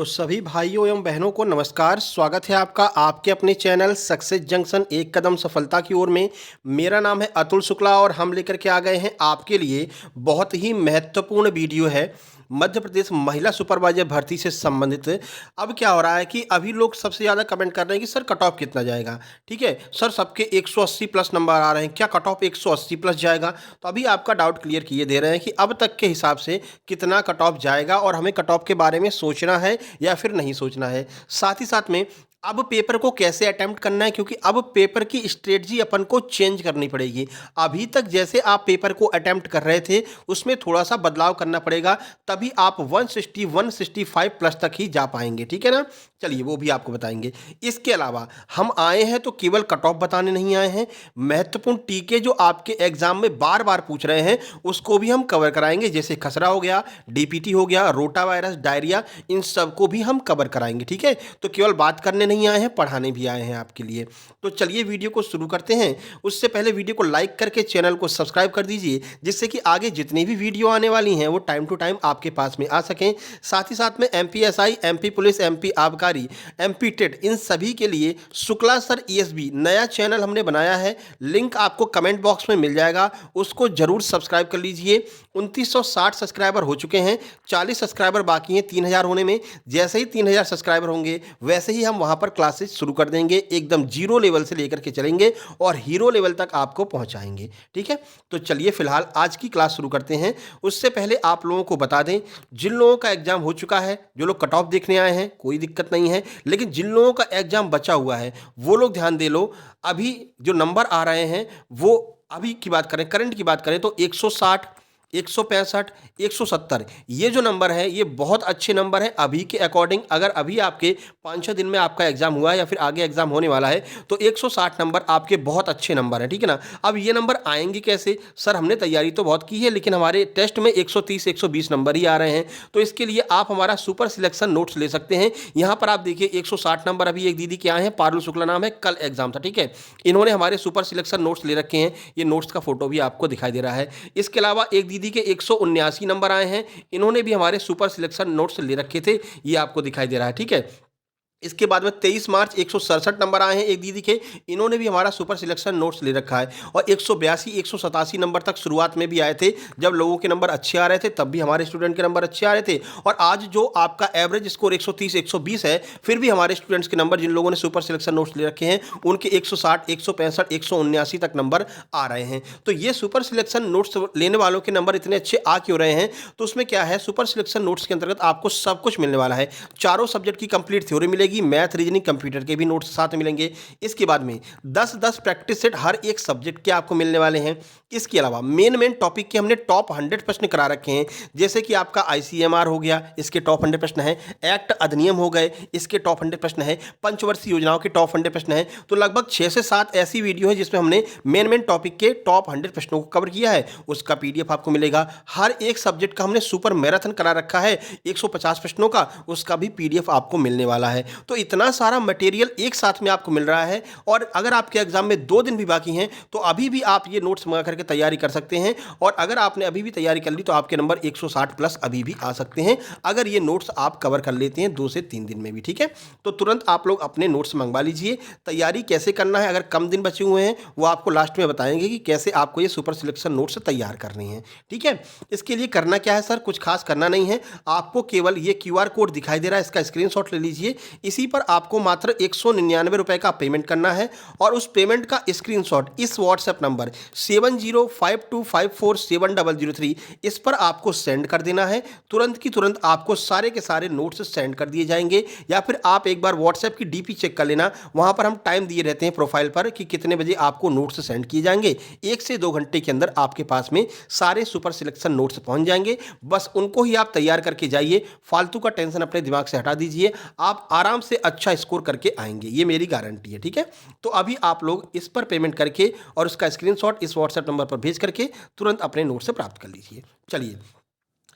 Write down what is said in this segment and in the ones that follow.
तो सभी भाइयों एवं बहनों को नमस्कार। स्वागत है आपका आपके अपने चैनल सक्सेस जंक्शन एक कदम सफलता की ओर में। मेरा नाम है अतुल शुक्ला और हम लेकर के आ गए हैं आपके लिए बहुत ही महत्वपूर्ण वीडियो है मध्य प्रदेश महिला सुपरवाइजर भर्ती से संबंधित। अब क्या हो रहा है कि अभी लोग सबसे ज़्यादा कमेंट कर रहे हैं कि सर कट ऑफ कितना जाएगा। ठीक है सर, सबके 180 प्लस नंबर आ रहे हैं, क्या कट ऑफ 180 प्लस जाएगा? तो अभी आपका डाउट क्लियर किए दे रहे हैं कि अब तक के हिसाब से कितना कट ऑफ जाएगा और हमें कट ऑफ के बारे में सोचना है या फिर नहीं सोचना है। साथ ही साथ में अब पेपर को कैसे अटेम्प्ट करना है, क्योंकि अब पेपर की स्ट्रेटजी अपन को चेंज करनी पड़ेगी। अभी तक जैसे आप पेपर को अटेम्प्ट कर रहे थे उसमें थोड़ा सा बदलाव करना पड़ेगा, तभी आप 160 165 प्लस तक ही जा पाएंगे। ठीक है ना, चलिए वो भी आपको बताएंगे। इसके अलावा हम आए हैं तो केवल कट ऑफ बताने नहीं आए हैं, महत्वपूर्ण टीके जो आपके एग्जाम में बार बार पूछ रहे हैं उसको भी हम कवर कराएंगे, जैसे खसरा हो गया, डीपीटी हो गया, रोटा वायरस, डायरिया, इन सब को भी हम कवर कराएंगे। ठीक है, तो केवल बात करने नहीं आए हैं, पढ़ाने भी आए हैं आपके लिए। तो चलिए वीडियो को शुरू करते हैं। उससे पहले वीडियो को लाइक करके चैनल को सब्सक्राइब कर दीजिए, जिससे कि आगे जितनी भी वीडियो आने वाली हैं वो टाइम टू टाइम आपके पास में आ सकें। साथ ही साथ में एमपीएसआई, एमपी पुलिस, एमपी आबकारी, एमपी टेट, इन सभी के लिए शुक्ला सर ईएसबी नया चैनल हमने बनाया है, लिंक आपको कमेंट बॉक्स में मिल जाएगा, उसको जरूर सब्सक्राइब कर लीजिए। 2960 सब्सक्राइबर हो चुके हैं, 40 सब्सक्राइबर बाकी हैं 3000 होने में। जैसे ही 3000 सब्सक्राइबर होंगे वैसे ही हम वहां पर क्लासेस शुरू कर देंगे, एकदम जीरो लेवल से लेकर के चलेंगे और हीरो लेवल तक आपको पहुंचाएंगे। ठीक है, तो चलिए फिलहाल आज की क्लास शुरू करते हैं। उससे पहले आप लोगों को बता दें, जिन लोगों का एग्जाम हो चुका है, जो लोग कट ऑफ देखने आए हैं कोई दिक्कत नहीं है, लेकिन जिन लोगों का एग्जाम बचा हुआ है वो लोग ध्यान दे लो। अभी जो नंबर आ रहे हैं वो अभी की बात करें, करंट की बात करें तो 160, 165, 170, ये जो नंबर है ये बहुत अच्छे नंबर है अभी के अकॉर्डिंग। अगर अभी आपके 5-6 दिन में आपका एग्जाम हुआ है या फिर आगे एग्जाम होने वाला है तो 160 नंबर आपके बहुत अच्छे नंबर है। ठीक है ना, अब ये नंबर आएंगे कैसे? सर हमने तैयारी तो बहुत की है लेकिन हमारे टेस्ट में 130 120 नंबर ही आ रहे हैं, तो इसके लिए आप हमारा सुपर सिलेक्शन नोट्स ले सकते हैं। यहाँ पर आप देखिए 160 नंबर अभी एक दीदी के आए हैं, पारुल शुक्ला नाम है, कल एग्जाम था। ठीक है, इन्होंने हमारे सुपर सिलेक्शन नोट्स ले रखे हैं, ये नोट्स का फोटो भी आपको दिखाई दे रहा है। इसके अलावा एक दीदी के 179 नंबर आए हैं, इन्होंने भी हमारे सुपर सिलेक्शन नोट्स ले रखे थे, ये आपको दिखाई दे रहा है। ठीक है, इसके बाद में 23 मार्च 167 नंबर आए हैं एक दीदी के, इन्होंने भी हमारा सुपर सिलेक्शन नोट्स ले रखा है। और 182 187 नंबर तक शुरुआत में भी आए थे, जब लोगों के नंबर अच्छे आ रहे थे तब भी हमारे स्टूडेंट के नंबर अच्छे आ रहे थे। और आज जो आपका एवरेज स्कोर 130 120 है, फिर भी हमारे स्टूडेंट्स के नंबर, जिन लोगों ने सुपर सिलेक्शन नोट्स ले रखे हैं, उनके 160 165 179 तक नंबर आ रहे हैं। तो ये सुपर सिलेक्शन नोट्स लेने वालों के नंबर इतने अच्छे आ क्यों रहे हैं? तो उसमें क्या है, सुपर सिलेक्शन नोट्स के अंतर्गत आपको सब कुछ मिलने वाला है। चारों सब्जेक्ट की कंप्लीट थ्योरी मिलेगी, मैथ, रीजनिंग, कंप्यूटर के भी नोट्स साथ मिलेंगे। इसके बाद में 10-10 प्रैक्टिस सेट हर एक सब्जेक्ट के आपको मिलने वाले हैं। इसके अलावा मेन टॉपिक के हमने टॉप 100 प्रश्न करा रखे हैं, जैसे कि आपका आईसीएमआर हो गया, इसके टॉप 100 प्रश्न है, एक्ट अधिनियम हो गए, इसके टॉप 100 प्रश्न है, पंचवर्षीय योजनाओं के टॉप 100 प्रश्न है। तो लगभग 6 से 7 ऐसी वीडियो है जिसमें हमने मेन टॉपिक के टॉप 100 प्रश्नों को कवर किया है, उसका पीडीएफ आपको मिलेगा। हर एक सब्जेक्ट का हमने सुपर मैराथन करा रखा है 150 प्रश्नों का, उसका भी पीडीएफ आपको मिलने वाला है। तो इतना सारा मटेरियल एक साथ में आपको मिल रहा है। और अगर आपके एग्जाम में 2 दिन भी बाकी हैं तो अभी भी आप ये नोट्स मंगा करके तैयारी कर सकते हैं। और अगर आपने अभी भी तैयारी कर ली तो आपके नंबर 160 प्लस अभी भी आ सकते हैं, अगर ये नोट्स आप कवर कर लेते हैं 2 से 3 दिन में भी। ठीक है, तो तुरंत आप लोग अपने नोट्स मंगवा लीजिए। तैयारी कैसे करना है, अगर कम दिन बचे हुए हैं वो आपको लास्ट में बताएंगे कि कैसे आपको ये सुपर सिलेक्शन नोट्स तैयार करनी है। ठीक है, इसके लिए करना क्या है सर, कुछ खास करना नहीं है, आपको केवल ये क्यूआर कोड दिखाई दे रहा है, इसका स्क्रीनशॉट ले लीजिए। इसी पर आपको मात्र 199 रुपए का पेमेंट करना है और उस पेमेंट का स्क्रीनशॉट इस व्हाट्सएप नंबर 7052547003 इस पर आपको सेंड कर देना है। तुरंत की तुरंत आपको सारे के सारे नोट्स सेंड कर दिए जाएंगे। या फिर आप एक बार व्हाट्सएप की डीपी चेक कर लेना, वहां पर हम टाइम दिए रहते हैं प्रोफाइल पर कि कितने बजे आपको नोट्स सेंड किए जाएंगे। 1 से 2 घंटे के अंदर आपके पास में सारे सुपर सिलेक्शन नोट्स पहुंच जाएंगे। बस उनको ही आप तैयार करके जाइए, फालतू का टेंशन अपने दिमाग से हटा दीजिए, आप आराम से अच्छा स्कोर करके आएंगे, ये मेरी गारंटी है। ठीक है, तो अभी आप लोग इस पर पेमेंट करके और उसका स्क्रीनशॉट इस व्हाट्सएप नंबर पर भेज करके तुरंत अपने नोट से प्राप्त कर लीजिए। चलिए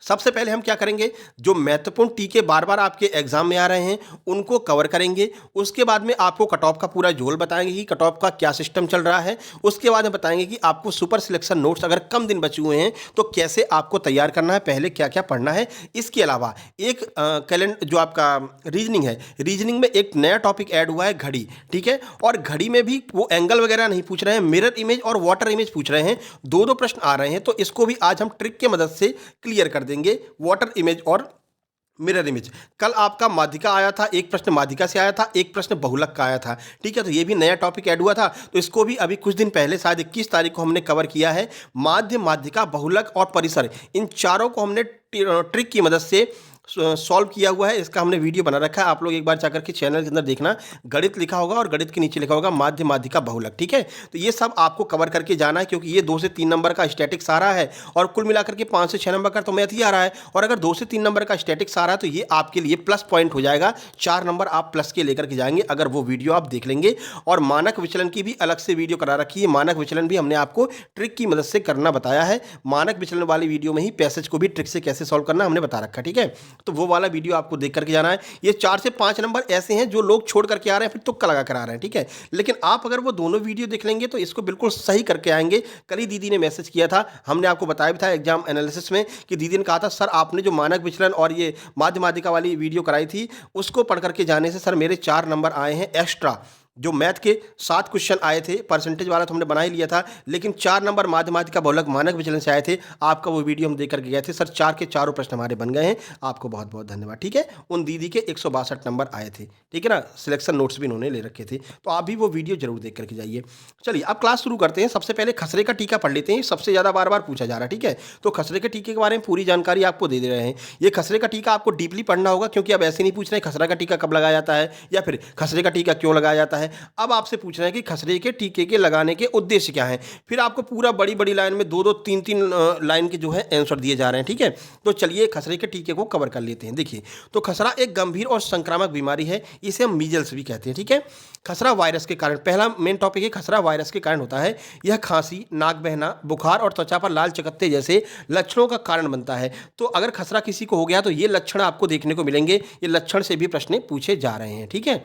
सबसे पहले हम क्या करेंगे, जो महत्वपूर्ण टीके बार बार आपके एग्जाम में आ रहे हैं उनको कवर करेंगे। उसके बाद में आपको कट ऑफ का पूरा झोल बताएंगे कि कट ऑफ का क्या सिस्टम चल रहा है। उसके बाद में बताएंगे कि आपको सुपर सिलेक्शन नोट्स अगर कम दिन बचे हुए हैं तो कैसे आपको तैयार करना है, पहले क्या क्या पढ़ना है। इसके अलावा एक कैलेंडर जो आपका रीजनिंग है, रीजनिंग में एक नया टॉपिक ऐड हुआ है, घड़ी। ठीक है, और घड़ी में भी वो एंगल वगैरह नहीं पूछ रहे हैं, मिरर इमेज और वाटर इमेज पूछ रहे हैं। दो दो प्रश्न आ रहे हैं, तो इसको भी आज हम ट्रिक की मदद से क्लियर कर देंगे, वाटर इमेज और मिरर इमेज। कल आपका माध्यिका आया था, एक प्रश्न माध्यिका से आया था, एक प्रश्न बहुलक का आया था। ठीक है, तो ये भी नया टॉपिक ऐड हुआ था, तो इसको भी अभी कुछ दिन पहले शायद 21 तारीख को हमने कवर किया है। माध्य, माध्यिका, बहुलक और परिसर, इन चारों को हमने ट्रिक की मदद से सॉल्व किया हुआ है। इसका हमने वीडियो बना रखा है, आप लोग एक बार जाकर के चैनल के अंदर देखना। गणित लिखा होगा और गणित के नीचे लिखा होगा माध्य, माध्यिका, बहुलक। ठीक है, तो ये सब आपको कवर करके जाना है, क्योंकि ये 2 से 3 नंबर का स्टैटिक्स आ रहा है और कुल मिलाकर के 5 से 6 नंबर का तो मैथ ही आ रहा है। और अगर 2 से 3 नंबर का स्टैटिक्स आ रहा है तो ये आपके लिए प्लस पॉइंट हो जाएगा। 4 नंबर आप प्लस के लेकर के जाएंगे अगर वो वीडियो आप देख लेंगे। और मानक विचलन की भी अलग से वीडियो करा रखी है। मानक विचलन भी हमने आपको ट्रिक की मदद से करना बताया है। मानक विचलन वाली वीडियो में ही पैसेज को भी ट्रिक से कैसे सॉल्व करना हमने बता रखा है। ठीक है, तो वो वाला वीडियो आपको देख करके जाना है। ये 4 से 5 नंबर ऐसे हैं जो लोग छोड़ करके आ रहे हैं, फिर तुक्का लगा कर आ रहे हैं। ठीक है, लेकिन आप अगर वो दोनों वीडियो देख लेंगे तो इसको बिल्कुल सही करके आएंगे। कल ही दीदी ने मैसेज किया था, हमने आपको बताया भी था एग्जाम एनालिसिस में, कि दीदी ने कहा था सर आपने जो मानक विचलन और ये माध्य, माध्यिका वाली वीडियो कराई थी उसको पढ़ करके जाने से सर मेरे 4 नंबर आए हैं एक्स्ट्रा। जो मैथ के 7 क्वेश्चन आए थे, परसेंटेज वाला तो हमने बना ही लिया था, लेकिन 4 नंबर माध्य, माध्यिका, बहुलक, मानक विचलन से आए थे। आपका वो वीडियो हम देख करके गए थे सर, 4 के चारों प्रश्न हमारे बन गए हैं। आपको बहुत बहुत धन्यवाद। ठीक है, उन दीदी के 162 नंबर आए थे। ठीक है ना, सिलेक्शन नोट्स भी उन्होंने ले रखे थे, तो आप भी वो वीडियो जरूर देख करके जाइए। चलिए अब क्लास शुरू करते हैं। सबसे पहले खसरे का टीका पढ़ लेते हैं, सबसे ज़्यादा बार बार पूछा जा रहा है। ठीक है, तो खसरे के टीके के बारे में पूरी जानकारी आपको दे रहे हैं। ये खसरे का टीका आपको डीपली पढ़ना होगा, क्योंकि अब ऐसे नहीं पूछ रहे खसरा का टीका कब लगाया जाता है या फिर खसरे का टीका क्यों लगाया जाता है। अब आपसे पूछ रहे हैं कि खसरे के टीके के लगाने के उद्देश्य क्या हैं। फिर आपको पूरा बड़ी बड़ी लाइन में 2-2, 3-3 लाइन के जो है आंसर दिए जा रहे हैं। ठीक है, तो चलिए खसरे के टीके को कवर कर लेते हैं। देखिए, तो खसरा एक गंभीर और संक्रामक बीमारी है, इसे हम मीजल्स भी कहते हैं। ठीक है, खसरा वायरस के कारण, पहला मेन टॉपिक है, खसरा वायरस के कारण होता है। यह खांसी, नाक बहना, बुखार और त्वचा पर लाल चकत्ते जैसे लक्षणों का कारण बनता है। तो अगर खसरा किसी को हो गया तो ये लक्षण आपको देखने को मिलेंगे। ये लक्षण से भी प्रश्न पूछे जा रहे हैं। ठीक है,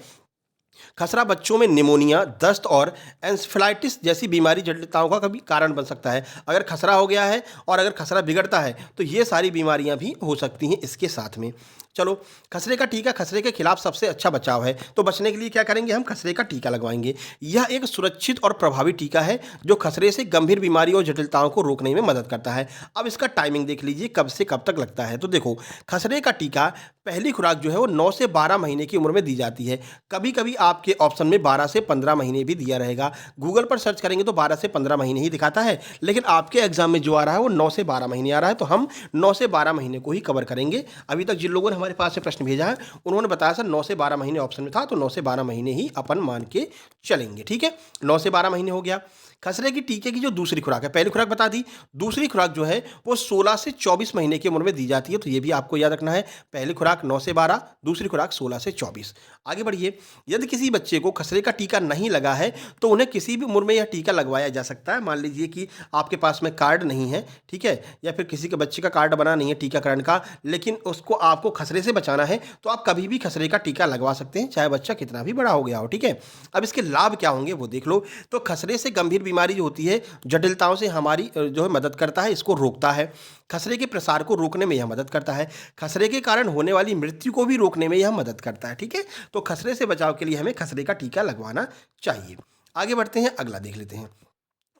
खसरा बच्चों में निमोनिया, दस्त और एंसेफेलाइटिस जैसी बीमारी जटिलताओं का कभी कारण बन सकता है। अगर खसरा हो गया है और अगर खसरा बिगड़ता है तो ये सारी बीमारियां भी हो सकती हैं इसके साथ में। चलो, खसरे का टीका खसरे के खिलाफ सबसे अच्छा बचाव है। तो बचने के लिए क्या करेंगे, हम खसरे का टीका लगवाएंगे। यह एक सुरक्षित और प्रभावी टीका है जो खसरे से गंभीर बीमारी और जटिलताओं को रोकने में मदद करता है। अब इसका टाइमिंग देख लीजिए, कब से कब तक लगता है। तो देखो, खसरे का टीका पहली खुराक जो है वो 9 से 12 महीने की उम्र में दी जाती है। कभी कभी आपके ऑप्शन में 12 से 15 महीने भी दिया रहेगा। गूगल पर सर्च करेंगे तो 12 से 15 महीने ही दिखाता है, लेकिन आपके एग्जाम में जो आ रहा है वो 9 से 12 महीने आ रहा है, तो हम 9 से 12 महीने को ही कवर करेंगे। अभी तक जिन लोगों ने हमारे पास से प्रश्न भेजा है उन्होंने बताया सर 9 से 12 महीने ऑप्शन में था, तो 9 से 12 महीने ही अपन मान के चलेंगे। ठीक है, 9 से 12 महीने हो गया। खसरे की टीके की जो दूसरी खुराक है, पहली खुराक बता दी, दूसरी खुराक जो है वो 16 से 24 महीने की उम्र में दी जाती है। तो ये भी आपको याद रखना है, पहली खुराक 9 से 12, दूसरी खुराक 16 से 24। आगे बढ़िए, यदि किसी बच्चे को खसरे का टीका नहीं लगा है तो उन्हें किसी भी उम्र में यह टीका लगवाया जा सकता है। मान लीजिए कि आपके पास में कार्ड नहीं है, ठीक है, या फिर किसी के बच्चे का कार्ड बना नहीं है टीकाकरण का, लेकिन उसको आपको खसरे से बचाना है, तो आप कभी भी खसरे का टीका लगवा सकते हैं, चाहे बच्चा कितना भी बड़ा हो गया हो। ठीक है, अब इसके लाभ क्या होंगे वो देख लो। तो खसरे से गंभीर बीमारी जो होती है, जटिलताओं से हमारी जो है मदद करता है, इसको रोकता है। खसरे के प्रसार को रोकने में यह मदद करता है। खसरे के कारण होने वाली मृत्यु को भी रोकने में यह मदद करता है। ठीक है, तो खसरे से बचाव के लिए हमें खसरे का टीका लगवाना चाहिए। आगे बढ़ते हैं, अगला देख लेते हैं।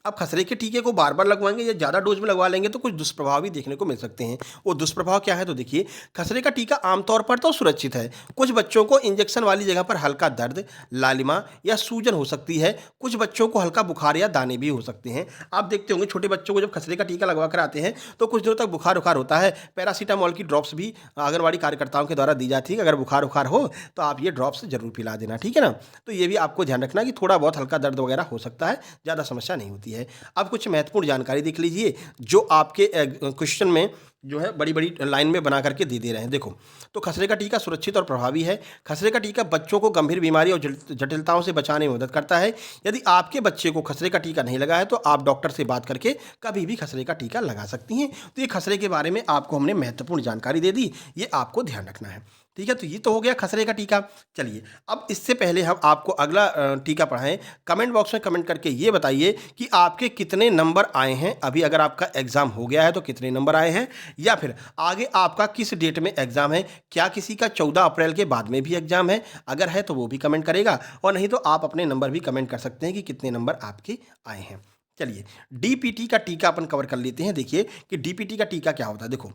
अब खसरे के टीके को बार बार लगवाएंगे या ज़्यादा डोज में लगवा लेंगे तो कुछ दुष्प्रभाव भी देखने को मिल सकते हैं। वो दुष्प्रभाव क्या है, तो देखिए, खसरे का टीका आमतौर पर तो सुरक्षित है। कुछ बच्चों को इंजेक्शन वाली जगह पर हल्का दर्द, लालिमा या सूजन हो सकती है। कुछ बच्चों को हल्का बुखार या दाने भी हो सकते हैं। आप देखते होंगे छोटे बच्चों को जब खसरे का टीका लगवा कर आते हैं तो कुछ दिनों तक बुखार उखार होता है। पैरासीटामोल की ड्रॉप्स भी आंगनबाड़ी कार्यकर्ताओं के द्वारा दी जाती है। अगर बुखार उखार हो तो आप ये ड्रॉप्स जरूर पिला देना। ठीक है ना, तो ये भी आपको ध्यान रखना कि थोड़ा बहुत हल्का दर्द वगैरह हो सकता है, ज़्यादा समस्या नहीं होती है। होती है। अब कुछ महत्वपूर्ण जानकारी देख लीजिए जो आपके क्वेश्चन में जो है बड़ी-बड़ी लाइन में बना करके दे रहे हैं। देखो, तो खसरे का टीका सुरक्षित और प्रभावी है। खसरे का टीका बच्चों को गंभीर बीमारी और जटिलताओं से बचाने में मदद करता है। यदि आपके बच्चे को खसरे का टीका नहीं लगा है तो आप डॉक्टर से बात करके कभी भी खसरे का टीका लगा सकती हैं। तो ये खसरे के बारे में आपको हमने महत्वपूर्ण जानकारी दे दी, ये आपको ध्यान रखना है। ठीक है, तो ये तो हो गया खसरे का टीका। चलिए, अब इससे पहले हम आपको अगला टीका पढ़ाएं। कमेंट बॉक्स में कमेंट करके ये बताइए कि आपके कितने नंबर आए हैं। अभी अगर आपका एग्जाम हो गया है तो कितने नंबर आए हैं, या फिर आगे आपका किस डेट में एग्जाम है। क्या किसी का 14 अप्रैल के बाद में भी एग्जाम है? अगर है तो वो भी कमेंट करेगा, और नहीं तो आप अपने नंबर भी कमेंट कर सकते हैं कि कितने नंबर आपके आए हैं। चलिए, डीपीटी का टीका अपन कवर कर लेते हैं। देखिए कि डीपीटी का टीका क्या होता है। देखो,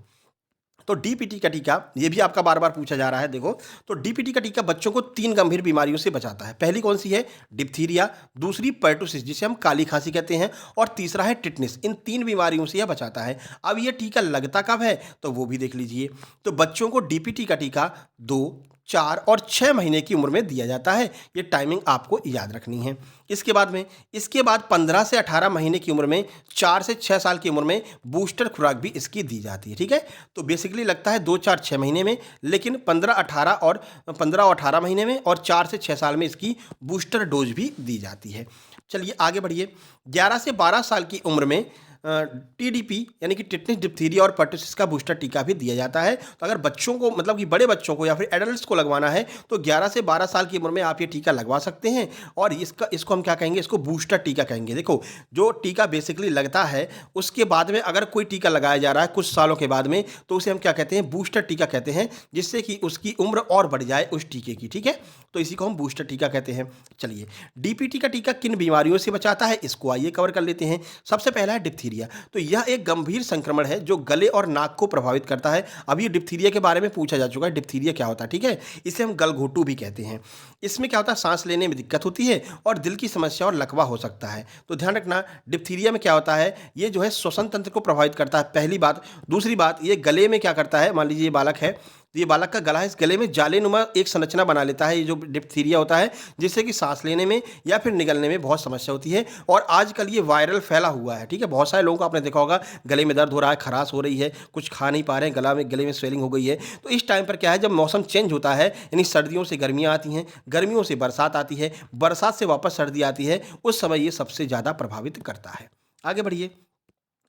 तो डीपीटी का टीका, ये भी आपका बार बार पूछा जा रहा है। देखो, तो डीपीटी का टीका बच्चों को 3 गंभीर बीमारियों से बचाता है। पहली कौन सी है? डिप्थीरिया, दूसरी पर्टुसिस जिसे हम काली खांसी कहते हैं, और तीसरा है टिटनिस। इन 3 बीमारियों से यह बचाता है। अब ये टीका लगता कब है तो वो भी देख लीजिए। तो बच्चों को डीपीटी का टीका 2, 4 और 6 महीने की उम्र में दिया जाता है। ये टाइमिंग आपको याद रखनी है। इसके बाद 15 से 18 महीने की उम्र में, 4 से 6 साल की उम्र में बूस्टर खुराक भी इसकी दी जाती है। ठीक है, तो बेसिकली लगता है 2, 4, 6 महीने में, लेकिन 15 और 18 महीने में, और 4 से 6 साल में इसकी बूस्टर डोज भी दी जाती है। चलिए आगे बढ़िए। 11 से 12 साल की उम्र में टीडीपी यानी कि टिटनिस, डिप्थीरिया और पर्टुसिस का बूस्टर टीका भी दिया जाता है। तो अगर बच्चों को, मतलब कि बड़े बच्चों को या फिर एडल्ट्स को लगवाना है तो 11 से 12 साल की उम्र में आप ये टीका लगवा सकते हैं। और इसको हम क्या कहेंगे? इसको बूस्टर टीका कहेंगे। देखो, जो टीका बेसिकली लगता है उसके बाद में अगर कोई टीका लगाया जा रहा है कुछ सालों के बाद में, तो उसे हम क्या कहते हैं? बूस्टर टीका कहते हैं, जिससे कि उसकी उम्र और बढ़ जाए उस टीके की। ठीक है, तो इसी को हम बूस्टर टीका कहते हैं। चलिए, डीपीटी का टीका किन बीमारियों से बचाता है, इसको आइए कवर कर लेते हैं। सबसे पहला है डिप्थीरिया। तो यह एक गंभीर संक्रमण है जो गले और नाक को प्रभावित करता है। अब ये डिप्थीरिया के बारे में पूछा जा चुका है, डिप्थीरिया क्या होता है। ठीक है, इसे हम गलघोटू भी कहते हैं। इसमें क्या होता है? सांस लेने में दिक्कत होती है और दिल की समस्या और लकवा हो सकता है। तो ध्यान रखना, डिप्थीरिया में क्या होता है, ये जो है श्वसन तंत्र को प्रभावित करता है, पहली बात। दूसरी बात, ये गले में क्या करता है, मान लीजिए ये बालक है, तो ये बालक का गला है, इस गले में जालेनुमा एक संरचना बना लेता है, ये जो डिप्थीरिया होता है, जिससे कि सांस लेने में या फिर निगलने में बहुत समस्या होती है। और आजकल ये वायरल फैला हुआ है। ठीक है, बहुत सारे लोगों को आपने देखा होगा गले में दर्द हो रहा है, खराश हो रही है, कुछ खा नहीं पा रहे हैं, गले में स्वेलिंग हो गई है। तो इस टाइम पर क्या है, जब मौसम चेंज होता है, यानी सर्दियों से गर्मियाँ आती हैं, गर्मियों से बरसात आती है, बरसात से वापस सर्दी आती है, उस समय ये सबसे ज़्यादा प्रभावित करता है। आगे बढ़िए,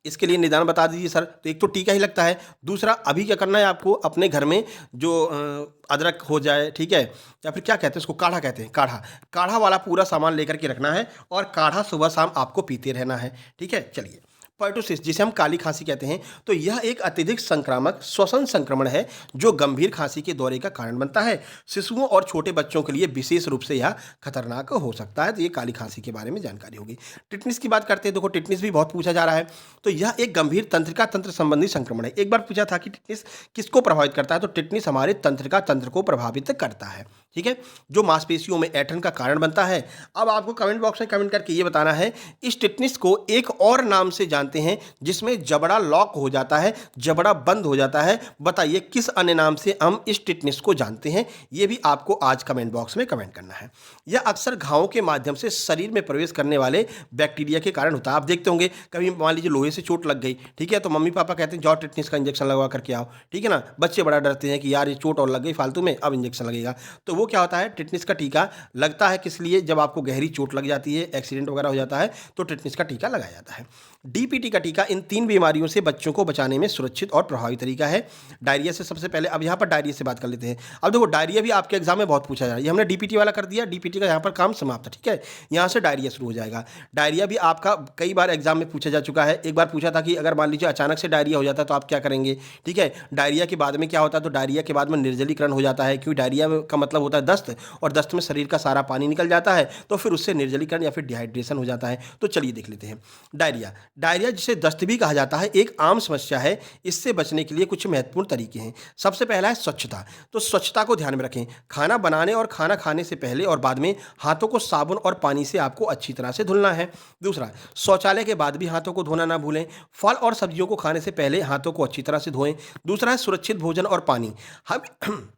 इसके लिए निदान बता दीजिए सर। तो एक तो टीका ही लगता है, दूसरा अभी क्या करना है आपको, अपने घर में जो अदरक हो जाए, ठीक है, या फिर क्या कहते हैं उसको, काढ़ा कहते हैं, काढ़ा वाला पूरा सामान लेकर के रखना है, और काढ़ा सुबह शाम आपको पीते रहना है। ठीक है, चलिए, पर्टुसिस जिसे हम काली खांसी कहते हैं, तो यह एक अत्यधिक संक्रामक श्वसन संक्रमण है जो गंभीर खांसी के दौरे का कारण बनता है। शिशुओं और छोटे बच्चों के लिए विशेष रूप से यह खतरनाक हो सकता है। तो ये काली खांसी के बारे में जानकारी होगी। टिटनिस की बात करते हैं। देखो, टिटनिस भी बहुत पूछा जा रहा है। तो यह एक गंभीर तंत्रिका तंत्र संबंधी संक्रमण है। एक बार पूछा था कि टिटनिस किसको प्रभावित करता है, तो टिटनिस हमारे तंत्रिका तंत्र को प्रभावित करता है। ठीक है, जो मांसपेशियों में ऐंठन का कारण बनता है। अब आपको कमेंट बॉक्स में कमेंट करके ये बताना है, इस टिटनिस को एक और नाम से जानते हैं जिसमें जबड़ा लॉक हो जाता है, जबड़ा बंद हो जाता है। बताइए किस अन्य नाम से हम इस टिटनिस को जानते हैं? ये भी आपको आज कमेंट बॉक्स में कमेंट करना है। यह अक्सर घावों के माध्यम से शरीर में प्रवेश करने वाले बैक्टीरिया के कारण होता है। आप देखते होंगे कभी मान लीजिए लोहे से चोट लग गई, ठीक है, तो मम्मी पापा कहते हैं जाओ टिटनिस का इंजेक्शन लगवा करके आओ। ठीक है ना, बच्चे बड़ा डरते हैं कि यार ये चोट और लग गई फालतू में, अब इंजेक्शन लगेगा। तो वो क्या होता है, टिटनिस का टीका लगता है किस लिए? जब आपको गहरी चोट लग जाती है, एक्सीडेंट वगैरह हो जाता है, तो टिटनिस का टीका लगाया जाता है। डीपीटी का टीका इन 3 बीमारियों से बच्चों को बचाने में सुरक्षित और प्रभावी तरीका है। डायरिया से सबसे पहले, अब यहाँ पर डायरिया से बात कर लेते हैं। अब देखो, डायरिया भी आपके एग्जाम में बहुत पूछा जा रहा है। ये हमने डीपीटी वाला कर दिया, डीपीटी का यहाँ पर काम समाप्त है। ठीक है, यहाँ से डायरिया शुरू हो जाएगा। डायरिया भी आपका कई बार एग्जाम में पूछा जा चुका है। एक बार पूछा था कि अगर मान लीजिए अचानक से डायरिया हो जाता है तो आप क्या करेंगे। ठीक है, डायरिया के बाद में क्या होता है, तो डायरिया के बाद में निर्जलीकरण हो जाता है, क्योंकि डायरिया का मतलब होता है दस्त, और दस्त में शरीर का सारा पानी निकल जाता है, तो फिर उससे निर्जलीकरण या फिर डिहाइड्रेशन हो जाता है। तो चलिए देख लेते हैं। डायरिया जिसे दस्त भी कहा जाता है, एक आम समस्या है। इससे बचने के लिए कुछ महत्वपूर्ण तरीके हैं। सबसे पहला है स्वच्छता। तो स्वच्छता को ध्यान में रखें। खाना बनाने और खाना खाने से पहले और बाद में हाथों को साबुन और पानी से आपको अच्छी तरह से धुलना है। दूसरा, शौचालय के बाद भी हाथों को धोना ना भूलें। फल और सब्जियों को खाने से पहले हाथों को अच्छी तरह से धोएं। दूसरा है सुरक्षित भोजन और पानी। हम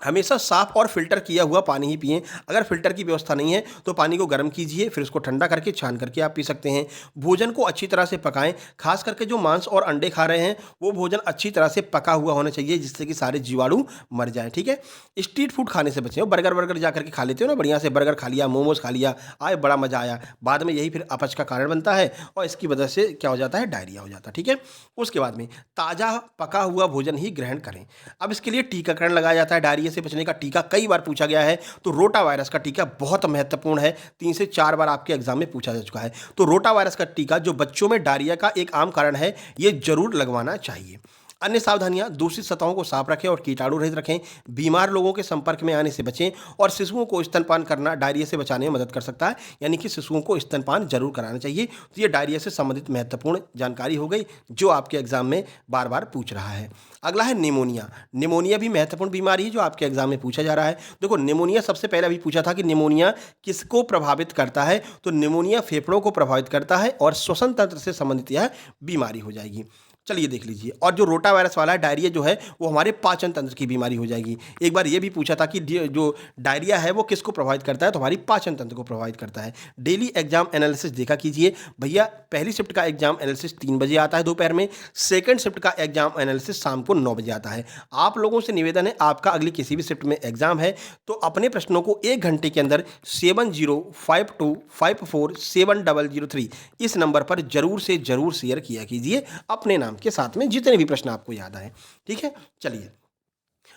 हमेशा साफ और फ़िल्टर किया हुआ पानी ही पिएँ। अगर फ़िल्टर की व्यवस्था नहीं है तो पानी को गर्म कीजिए, फिर उसको ठंडा करके छान करके आप पी सकते हैं। भोजन को अच्छी तरह से पकाएँ, ख़ास करके जो मांस और अंडे खा रहे हैं, वो भोजन अच्छी तरह से पका हुआ होना चाहिए जिससे कि सारे जीवाणु मर जाएँ, ठीक है? स्ट्रीट फूड खाने से बचें। बर्गर-वर्गर जा कर के खा लेते हो ना, बढ़िया से बर्गर खा लिया, मोमोज़ खा लिया, आए बड़ा मज़ा आया। बाद में यही फिर अपच का कारण बनता है और इसकी वजह से क्या हो जाता है, डायरिया हो जाता है, ठीक है? उसके बाद में ताज़ा पका हुआ भोजन ही ग्रहण करें। अब इसके लिए टीकाकरण लगाया जाता है। डायरिया से बचने का टीका कई बार पूछा गया है, तो रोटा वायरस का टीका बहुत महत्वपूर्ण है। 3 से 4 बार आपके एग्जाम में पूछा जा चुका है। तो रोटा वायरस का टीका जो बच्चों में डायरिया का एक आम कारण है, ये जरूर लगवाना चाहिए। अन्य सावधानियां, दूषित सतहों को साफ रखें और कीटाणु रहित रखें, बीमार लोगों के संपर्क में आने से बचें और शिशुओं को स्तनपान करना डायरिया से बचाने में मदद कर सकता है। यानी कि शिशुओं को स्तनपान जरूर कराना चाहिए। तो ये डायरिया से संबंधित महत्वपूर्ण जानकारी हो गई जो आपके एग्जाम में बार बार पूछ रहा है। अगला है निमोनिया। निमोनिया भी महत्वपूर्ण बीमारी है जो आपके एग्जाम में पूछा जा रहा है। देखो, निमोनिया सबसे पहले अभी पूछा था कि निमोनिया किसको प्रभावित करता है, तो निमोनिया फेफड़ों को प्रभावित करता है और श्वसन तंत्र से संबंधित यह बीमारी हो जाएगी। चलिए देख लीजिए। और जो रोटा वायरस वाला है डायरिया जो है वो हमारे पाचन तंत्र की बीमारी हो जाएगी। एक बार ये भी पूछा था कि जो डायरिया है वो किसको प्रभावित करता है, तो हमारी पाचन तंत्र को प्रभावित करता है। डेली एग्जाम एनालिसिस देखा कीजिए भैया। पहली शिफ्ट का एग्जाम एनालिसिस 3 बजे आता है दोपहर में, सेकंड शिफ्ट का एग्जाम एनालिसिस शाम को 9 बजे आता है। आप लोगों से निवेदन है, आपका अगली किसी भी शिफ्ट में एग्जाम है तो अपने प्रश्नों को 1 घंटे के अंदर 7052547003 इस नंबर पर जरूर से जरूर शेयर किया कीजिए अपने नाम के साथ में, जितने भी प्रश्न आपको याद आए, ठीक है? चलिए,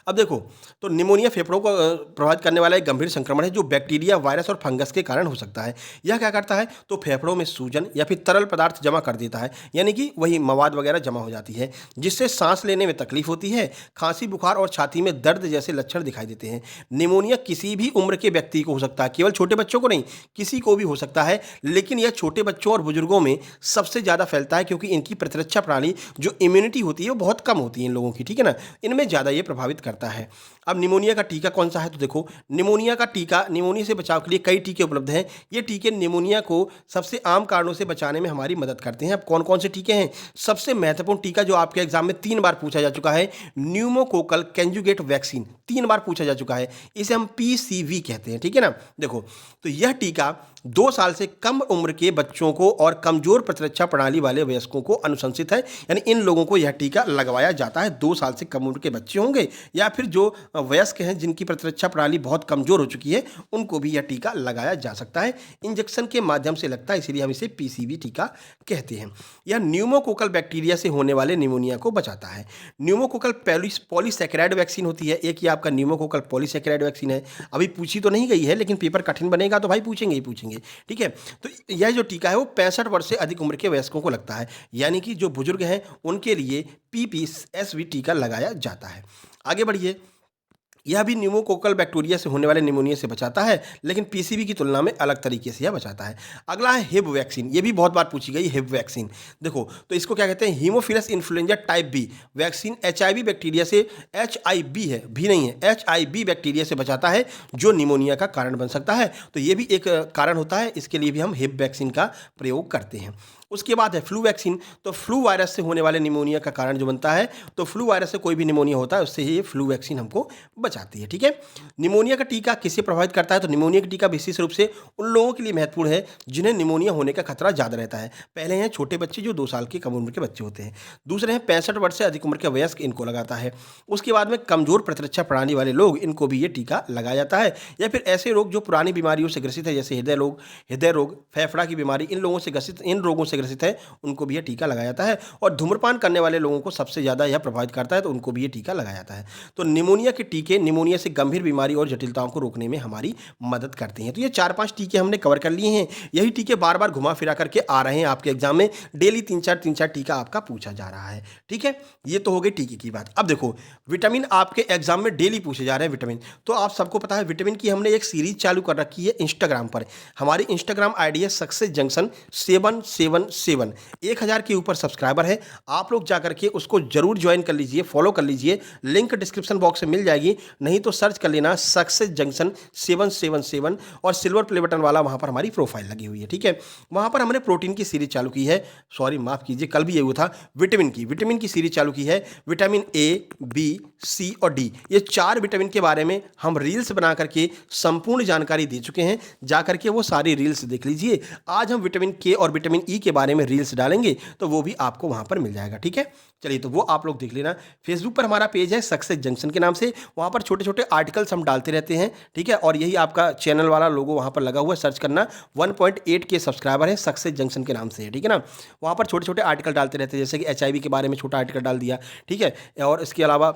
अब देखो, तो निमोनिया फेफड़ों को प्रभावित करने वाला एक गंभीर संक्रमण है जो बैक्टीरिया, वायरस और फंगस के कारण हो सकता है। यह क्या करता है, तो फेफड़ों में सूजन या फिर तरल पदार्थ जमा कर देता है, यानी कि वही मवाद वगैरह जमा हो जाती है, जिससे सांस लेने में तकलीफ होती है, खांसी, बुखार और छाती में दर्द जैसे लक्षण दिखाई देते हैं। निमोनिया किसी भी उम्र के व्यक्ति को हो सकता है, केवल छोटे बच्चों को नहीं, किसी को भी हो सकता है, लेकिन यह छोटे बच्चों और बुजुर्गों में सबसे ज़्यादा फैलता है क्योंकि इनकी प्रतिरक्षा प्रणाली जो इम्यूनिटी होती है वो बहुत कम होती है इन लोगों की, ठीक है ना? इनमें ज़्यादा ये प्रभावित करता है। अब निमोनिया का टीका कौन सा है, तो देखो, निमोनिया का टीका, निमोनिया से बचाव के लिए कई टीके उपलब्ध हैं। ये टीके निमोनिया को सबसे आम कारणों से बचाने में हमारी मदद करते हैं। अब कौन कौन से टीके हैं? सबसे महत्वपूर्ण टीका जो आपके एग्जाम में 3 बार पूछा जा चुका है, न्यूमोकोकल कंजुगेट वैक्सीन, 3 बार पूछा जा चुका है। इसे हम पीसीवी कहते हैं, ठीक है ना? देखो, तो यह टीका 2 साल से कम उम्र के बच्चों को और कमजोर प्रतिरक्षा प्रणाली वाले वयस्कों को अनुशंसित है। यानी इन लोगों को यह टीका लगवाया जाता है। 2 साल से कम उम्र के बच्चे होंगे या फिर जो वयस्क हैं जिनकी प्रतिरक्षा प्रणाली बहुत कमजोर हो चुकी है, उनको भी यह टीका लगाया जा सकता है। इंजेक्शन के माध्यम से लगता है, इसीलिए हम इसे पीसीवी टीका कहते हैं। यह न्यूमोकोकल बैक्टीरिया से होने वाले निमोनिया को बचाता है। न्यूमोकोकल पॉलीसैकेराइड वैक्सीन होती है, एक ही आपका न्यूमोकोकल पॉलीसैकेराइड वैक्सीन है। अभी पूछी तो नहीं गई है, लेकिन पेपर कठिन बनेगा तो भाई पूछेंगे ही पूछेंगे, ठीक है? तो यह जो टीका है वो 65 वर्ष से अधिक उम्र के वयस्कों को लगता है, यानी कि जो बुजुर्ग हैं उनके लिए पीपीएसवी टीका लगाया जाता है। आगे बढ़िए। यह भी न्यूमोकोकल बैक्टीरिया से होने वाले निमोनिया से बचाता है, लेकिन पीसीवी की तुलना में अलग तरीके से यह बचाता है। अगला है हिब वैक्सीन। ये भी बहुत बार पूछी गई हिब वैक्सीन। देखो, तो इसको क्या कहते हैं, Haemophilus influenzae type B vaccine. HIV bacteria से, एचआईबी है, भी नहीं है, एचआईबी बैक्टीरिया से बचाता है जो निमोनिया का कारण बन सकता है। तो ये भी एक कारण होता है, इसके लिए भी हम हिब वैक्सीन का प्रयोग करते हैं। उसके बाद है फ्लू वैक्सीन। तो फ्लू वायरस से होने वाले निमोनिया का कारण जो बनता है, तो फ्लू वायरस से कोई भी निमोनिया होता है उससे ये फ्लू वैक्सीन हमको बचाती है, ठीक है? निमोनिया का टीका किसे प्रभावित करता है, तो निमोनिया का टीका विशेष रूप से उन लोगों के लिए महत्वपूर्ण है जिन्हें निमोनिया होने का खतरा ज़्यादा रहता है। पहले हैं छोटे बच्चे जो 2 साल की कम उम्र के बच्चे होते हैं। दूसरे हैं 65 वर्ष से अधिक उम्र के वयस्क, इनको लगाता है। उसके बाद में कमजोर प्रतिरक्षा प्रणाली वाले लोग, इनको भी ये टीका लगाया जाता है। या फिर ऐसे लोग जो पुरानी बीमारियों से ग्रसित है, जैसे हृदय रोग, फेफड़ा की बीमारी, इन रोगों से ग्रसित है, उनको भी यह टीका लगाया जाता है। और धूम्रपान करने वाले लोगों को सबसे ज़्यादा यह प्रभावित करता है, तो उनको भी ये टीका लगाया जाता है। तो निमोनिया के टीके निमोनिया से गंभीर बीमारी और जटिलताओं को रोकने में हमारी मदद करते हैं। तो ये 4-5 टीके हमने कवर कर लिए हैं। यही टीके बार बार घुमा फिरा करके आ रहे हैं आपके एग्जाम में। डेली 3-4 टीका आपका पूछा जा रहा है, ठीक है? ये तो हो गई टीके की बात। अब देखो, विटामिन आपके एग्जाम में डेली पूछे जा रहे हैं। विटामिन, तो आप सबको पता है विटामिन की हमने एक सीरीज चालू कर रखी है इंस्टाग्राम पर। हमारी इंस्टाग्राम आईडी है सक्सेस जंक्शन 777। 1000 के ऊपर सब्सक्राइबर है। आप लोग जाकर के उसको जरूर ज्वाइन कर लीजिए, फॉलो कर लीजिए। लिंक डिस्क्रिप्शन बॉक्स में मिल जाएगी। नहीं तो सर्च कर लेना सक्सेस जंक्शन 777 और सिल्वर प्ले बटन वाला वहाँ पर हमारी प्रोफाइल लगी हुई है, ठीक है। वहाँ पर हमने प्रोटीन की सीरीज चालू की है, सॉरी माफ़ कीजिए, कल भी ये हुआ था, विटामिन की सीरीज चालू की है। विटामिन ए, बी, सी और डी, ये 4 विटामिन के बारे में हम रील्स बना करके संपूर्ण जानकारी दे चुके हैं, जा करके वो सारी रील्स देख लीजिए। आज हम विटामिन के और विटामिन ई के बारे में रील्स डालेंगे, तो वो भी आपको वहाँ पर मिल जाएगा, ठीक है। चलिए, तो वो आप लोग देख लेना। फेसबुक पर हमारा पेज है सक्सेस जंक्शन के नाम से, वहाँ पर छोटे छोटे आर्टिकल्स हम डालते रहते हैं, ठीक है। और यही आपका चैनल वाला लोगो वहाँ पर लगा हुआ है, सर्च करना। 1.8 के सब्सक्राइबर है, सक्सेस जंक्शन के नाम से है, ठीक है ना। वहाँ पर छोटे छोटे आर्टिकल डालते रहते हैं, जैसे कि HIV के बारे में छोटा आर्टिकल डाल दिया, ठीक है। और इसके अलावा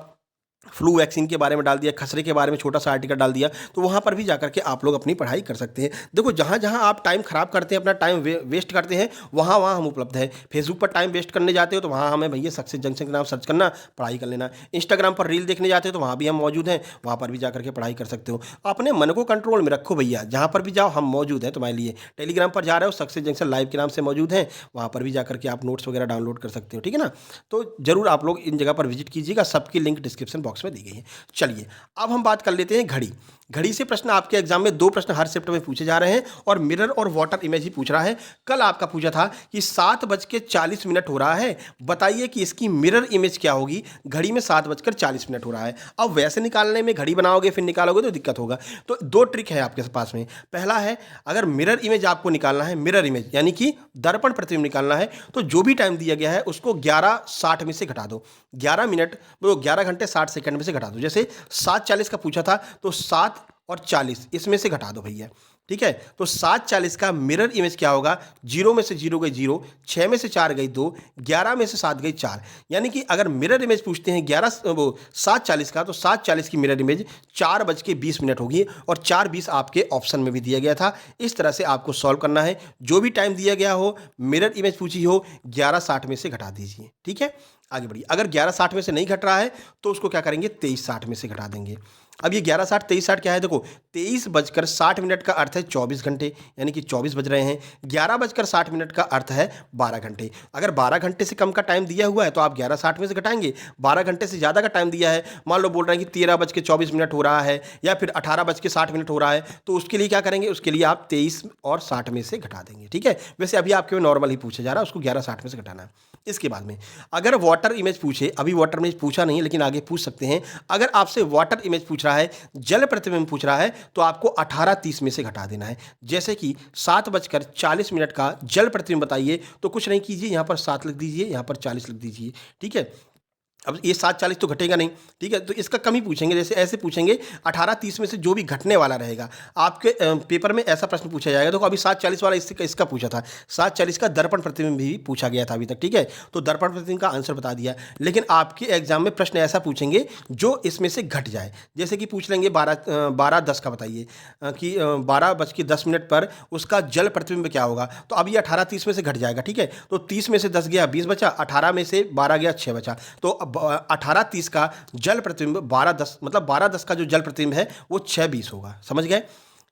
फ्लू वैक्सीन के बारे में डाल दिया, खसरे के बारे में छोटा सा आर्टिकल डाल दिया, तो वहाँ पर भी जाकर के आप लोग अपनी पढ़ाई कर सकते हैं। देखो, जहाँ जहाँ आप टाइम खराब करते हैं, अपना टाइम वेस्ट करते हैं, वहाँ वहाँ हम उपलब्ध है। फेसबुक पर टाइम वेस्ट करने जाते हो तो वहाँ हमें भैया सक्सेस जंक्शन के नाम सर्च करना, पढ़ाई कर लेना। इंस्टाग्राम पर रील देखने जाते हो तो वहाँ भी हम मौजूद हैं, वहाँ पर भी जाकर के पढ़ाई कर सकते हो। अपने मन को कंट्रोल में रखो भैया, जहाँ पर भी जाओ हम मौजूद हैं तुम्हारे लिए। टेलीग्राम पर जा रहे हो, सक्सेस जंक्शन लाइव के नाम से मौजूद हैं, वहाँ पर भी जाकर के आप नोट्स वगैरह डाउनलोड कर सकते हो, ठीक है ना। तो जरूर आप लोग इन जगह पर विजिट कीजिएगा, सबकी लिंक डिस्क्रिप्शन बॉक्स में दी गई है। चलिए, अब हम बात कर लेते हैं घड़ी। घड़ी से प्रश्न आपके एग्जाम में 2 प्रश्न हर शिफ्ट में पूछे जा रहे हैं, और मिरर और वाटर इमेज ही पूछ रहा है। कल आपका पूछा था कि 7:40 हो रहा है, बताइए कि इसकी मिरर इमेज क्या होगी। घड़ी में 7:40 हो रहा है। अब वैसे निकालने में घड़ी बनाओगे फिर निकालोगे तो दिक्कत होगा। तो 2 ट्रिक है आपके पास में। पहला है, अगर मिरर इमेज आपको निकालना है, मिरर इमेज यानी कि दर्पण प्रतिबिंब निकालना है, तो जो भी टाइम दिया गया है उसको 11:60 में से घटा दो। 11 मिनट वो 11 घंटे 60 सेकंड में से घटा दो। जैसे 7:40 का पूछा था, तो 7 और 40 इसमें से घटा दो भैया, ठीक है। तो 7:40 का मिरर इमेज क्या होगा, 0 में से 0 गई 0, 6 में से 4 गई 2, 11 में से 7 गई 4। यानी कि अगर मिरर इमेज पूछते हैं 7:40 का, तो 7:40 की मिरर इमेज 4:20 होगी, और 4:20 आपके ऑप्शन में भी दिया गया था। इस तरह से आपको सॉल्व करना है। जो भी टाइम दिया गया हो, मिरर इमेज पूछी हो, 11:60 में से घटा दीजिए, ठीक है। आगे बढ़िए। अगर 11:60 में से नहीं घट रहा है तो उसको क्या करेंगे, 23:60 में से घटा देंगे। अब ये 11:60 23:60 क्या है, देखो 23:60 का अर्थ है 24 घंटे, यानी कि 24 बज रहे हैं। 11:60 का अर्थ है 12 घंटे। अगर 12 घंटे से कम का टाइम दिया हुआ है तो आप 11:60 में से घटाएंगे। 12 घंटे से ज़्यादा का टाइम दिया है, मान लो बोल रहे हैं कि 13:24 हो रहा है, या फिर 18:60 हो रहा है, तो उसके लिए क्या करेंगे, उसके लिए आप 23 और 60 में से घटा देंगे, ठीक है। वैसे अभी आपके नॉर्मल ही पूछा जा रहा है, उसको 11:60 में से घटाना है। इसके बाद में अगर वाटर इमेज पूछे, अभी वाटर इमेज पूछा नहीं लेकिन आगे पूछ सकते हैं। अगर आपसे वाटर इमेज पूछ रहा है, जल प्रतिबिंब पूछ रहा है, तो आपको 18:30 में से घटा देना है। जैसे कि 7:40 का जल प्रतिबिंब बताइए, तो कुछ नहीं कीजिए, यहाँ पर 7 लिख दीजिए, यहाँ पर 40 लिख दीजिए, ठीक है। अब ये 7:40 तो घटेगा नहीं, ठीक है। तो इसका कम ही पूछेंगे, जैसे ऐसे पूछेंगे 18:30 में से जो भी घटने वाला रहेगा। आपके पेपर में ऐसा प्रश्न पूछा जाएगा। देखो अभी 7:40 वाला इसका पूछा था, 7:40 का दर्पण प्रतिबिंब भी पूछा गया था अभी तक, ठीक है। तो दर्पण प्रतिबिंब का आंसर बता दिया। लेकिन आपके एग्जाम में प्रश्न ऐसा पूछेंगे जो इसमें से घट जाए। जैसे कि पूछ लेंगे 12:10 का बताइए, कि 12:10 पर उसका जल प्रतिबिंब क्या होगा। तो अब ये 18:30 में से घट जाएगा, ठीक है। तो 30 में से 10 गया 20 बचा, 18 में से 12 गया 6 बचा। तो 18:30 का जल प्रतिबिंब 12:10, मतलब 12:10 का जो जल प्रतिबिंब है वो 6:20 होगा। समझ गए।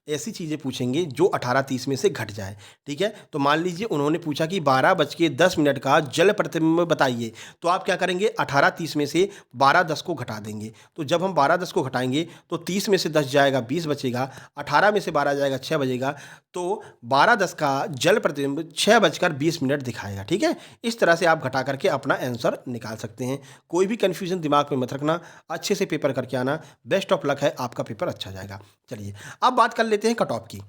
ऐसी चीज़ें पूछेंगे जो 18:30 में से घट जाए, ठीक है। तो मान लीजिए उन्होंने पूछा कि 12:10 का जल प्रतिबिंब बताइए, तो आप क्या करेंगे, 18:30 में से 12:10 को घटा देंगे। तो जब हम 12:10 को घटाएंगे तो 30 में से 10 जाएगा 20 बचेगा, 18 में से 12 जाएगा 6 बजेगा। तो 12:10 का जल प्रतिबिंब 6:20 दिखाएगा, ठीक है। इस तरह से आप घटा करके अपना आंसर निकाल सकते हैं। कोई भी कन्फ्यूजन दिमाग में मत रखना, अच्छे से पेपर करके आना। बेस्ट ऑफ लक है, आपका पेपर अच्छा जाएगा। चलिए, अब बात कर लेते हैं कट ऑफ की।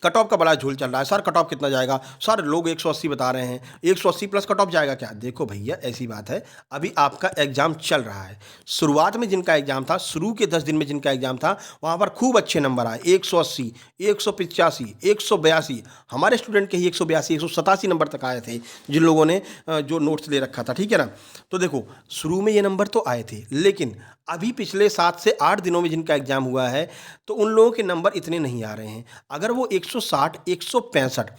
कट ऑफ का बड़ा झूल चल रहा है, सर कट ऑफ कितना जाएगा, सर लोग 180 बता रहे हैं, 180 प्लस कट ऑफ जाएगा क्या। देखो भैया ऐसी बात है, अभी आपका एग्जाम चल रहा है। शुरुआत में जिनका एग्जाम था, शुरू के 10 दिन में जिनका एग्जाम था, वहाँ पर खूब अच्छे नंबर आए, 180, 185, 182। हमारे स्टूडेंट के ही 182, 187 नंबर तक आए थे, जिन लोगों ने जो नोट्स ले रखा था, ठीक है ना। तो देखो शुरू में ये नंबर तो आए थे, लेकिन अभी पिछले 7 से 8 दिनों में जिनका एग्जाम हुआ है, तो उन लोगों के नंबर इतने नहीं आ रहे हैं। अगर वो 160, 165